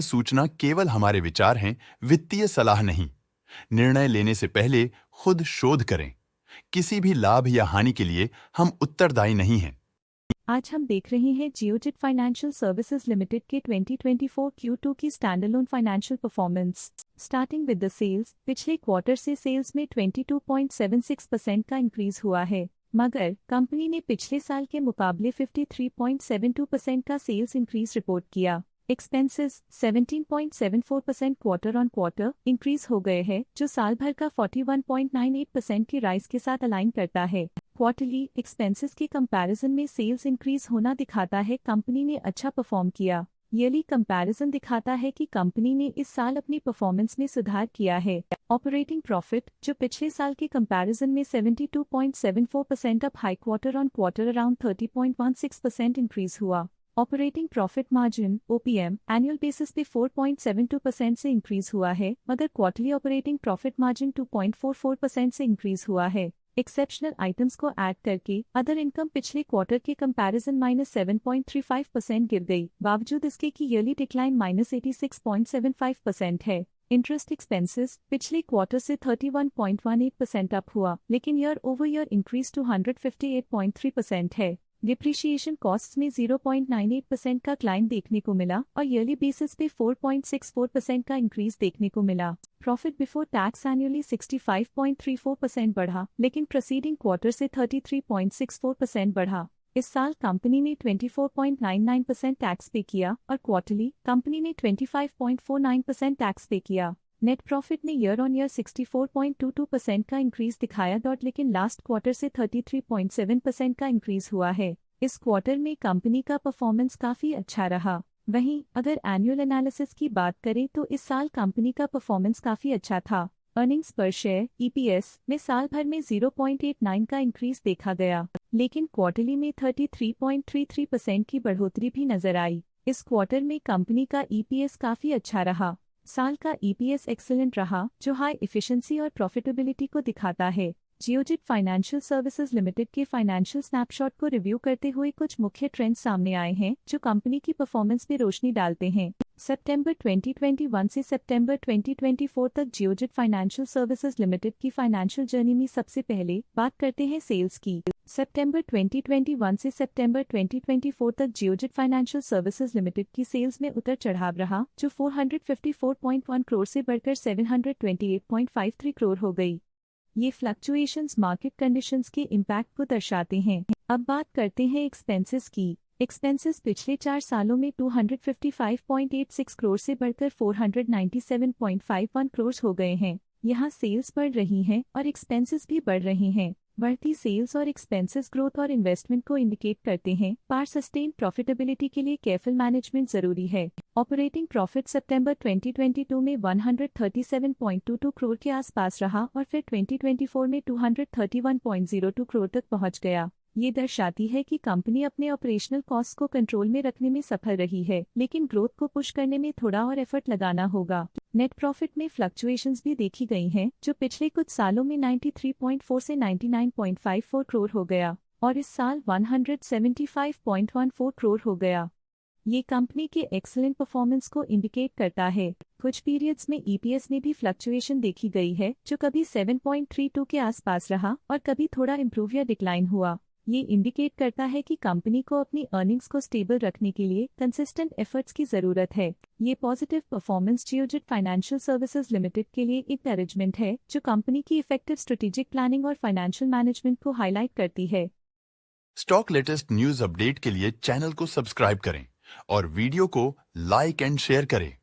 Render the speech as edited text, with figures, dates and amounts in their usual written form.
सूचना केवल हमारे विचार हैं, वित्तीय सलाह नहीं। निर्णय लेने से पहले खुद शोध करें। किसी भी लाभ या हानि के लिए हम उत्तरदायी नहीं हैं। आज हम देख रहे हैं जियोजित फाइनेंशियल सर्विसेज लिमिटेड के 2024 Q2 की standalone financial performance. Starting with the sales, पिछले क्वार्टर से सेल्स में 22.76% का इंक्रीज हुआ है, मगर कंपनी ने पिछले साल के मुकाबले 53.72% का सेल्स इंक्रीज रिपोर्ट किया। Expenses 17.74% quarter on quarter increase हो गए हैं, जो साल भर का 41.98% की राइज के साथ अलाइन करता है। क्वार्टरली एक्सपेंसेस के कंपैरिजन में सेल्स इंक्रीज होना दिखाता है कंपनी ने अच्छा परफॉर्म किया। ईयरली कंपैरिजन दिखाता है कि कंपनी ने इस साल अपनी परफॉर्मेंस में सुधार किया है। ऑपरेटिंग प्रॉफिट, जो पिछले साल के कंपैरिजन में 72.74% up high quarter on quarter around 30.16% increase हुआ। Operating profit margin OPM annual basis पे 4.72% से इंक्रीज हुआ है, मगर क्वार्टरली ऑपरेटिंग प्रॉफिट मार्जिन 2.44% से इंक्रीज हुआ है। एक्सेप्शनल आइटम्स को ऐड करके अदर इनकम पिछले क्वार्टर के कंपैरिजन -7.35% गिर गई, बावजूद इसके कि ईयरली डिक्लाइन -86.75% है। इंटरेस्ट एक्सपेंसेस पिछले क्वार्टर से 31.18% अप हुआ, लेकिन year over year increase to 158.3% है। डिप्रिशिएशन कॉस्ट्स में 0.98% का क्लाइन देखने को मिला और ईयरली बेसिस पे 4.64% का इंक्रीज देखने को मिला। प्रॉफिट बिफोर टैक्स एनुअली 65.34% बढ़ा, लेकिन प्रीसीडिंग क्वार्टर से 33.64% बढ़ा। इस साल कंपनी ने 24.99% टैक्स पे किया और क्वार्टरली कंपनी ने 25.49% टैक्स पे किया। नेट प्रॉफिट ने ईयर ऑन ईयर 64.22% का इंक्रीज दिखाया, लेकिन लास्ट क्वार्टर से 33.7% का इंक्रीज हुआ है। इस क्वार्टर में कंपनी का परफॉर्मेंस काफी अच्छा रहा। वहीं अगर एनुअल एनालिसिस की बात करें तो इस साल कंपनी का परफॉर्मेंस काफी अच्छा था। अर्निंग्स पर शेयर EPS में साल भर में 0.89 का इंक्रीज देखा गया, लेकिन क्वार्टरली में 33.33% की बढ़ोतरी भी नजर आई। इस क्वार्टर में कंपनी का EPS काफी अच्छा रहा। साल का EPS एक्सीलेंट रहा, जो हाई एफिशिएंसी और प्रॉफिटेबिलिटी को दिखाता है। जियोजित फाइनेंशियल सर्विसेज लिमिटेड के फाइनेंशियल स्नैपशॉट को रिव्यू करते हुए कुछ मुख्य ट्रेंड्स सामने आए हैं, जो कंपनी की परफॉर्मेंस में रोशनी डालते हैं। सितंबर 2021 से सितंबर 2024 तक जियोजित फाइनेंशियल सर्विसेज लिमिटेड की फाइनेंशियल जर्नी में सबसे पहले बात करते हैं सेल्स की। सितंबर 2021 से सितंबर 2024 तक जियोजित फाइनेंशियल सर्विसेज लिमिटेड की सेल्स में उतर चढ़ाव रहा, जो 454.1 करोड़ से बढ़कर 728.53 करोड़ हो गई। ये फ्लक्चुएशंस मार्केट कंडीशंस के इम्पैक्ट को दर्शाते हैं। अब बात करते हैं एक्सपेंसेस की। एक्सपेंसेस पिछले 4 सालों में 255.86 करोड़ से बढ़कर 497.51 करोड़ हो गए हैं। यहाँ सेल्स बढ़ रही हैं और एक्सपेंसेस भी बढ़ रहे हैं। बढ़ती सेल्स और एक्सपेंसेस ग्रोथ और इन्वेस्टमेंट को इंडिकेट करते हैं, पर सस्टेन प्रॉफिटेबिलिटी के लिए केयरफुल मैनेजमेंट जरूरी है। ऑपरेटिंग प्रॉफिट सितंबर 2022 में 137.22 करोड़ के आसपास रहा और फिर 2024 में 231.02 करोड़ तक पहुंच गया। ये दर्शाती है कि कंपनी अपने ऑपरेशनल कॉस्ट को कंट्रोल में रखने में सफल रही है, लेकिन ग्रोथ को पुश करने में थोड़ा और एफर्ट लगाना होगा। नेट प्रॉफिट में फ्लक्चुएशंस भी देखी गई हैं, जो पिछले कुछ सालों में 93.4 से 99.54 करोड़ हो गया और इस साल 175.14 करोड़ हो गया। ये कंपनी के एक्सीलेंट परफॉर्मेंस को इंडिकेट करता है। कुछ पीरियड्स में EPS में भी फ्लक्चुएशन देखी गई है, जो कभी 7.32 के आसपास रहा और कभी थोड़ा इम्प्रूव या डिक्लाइन हुआ। ये इंडिकेट करता है कि कंपनी को अपनी अर्निंग्स को स्टेबल रखने के लिए कंसिस्टेंट एफर्ट्स की जरूरत है। ये positive performance Geojit financial services limited के लिए एनकरेजमेंट है, जो कंपनी की इफेक्टिव स्ट्रेटेजिक प्लानिंग और फाइनेंशियल मैनेजमेंट को हाईलाइट करती है। स्टॉक लेटेस्ट न्यूज अपडेट के लिए चैनल को सब्सक्राइब करें और वीडियो को लाइक एंड शेयर करें।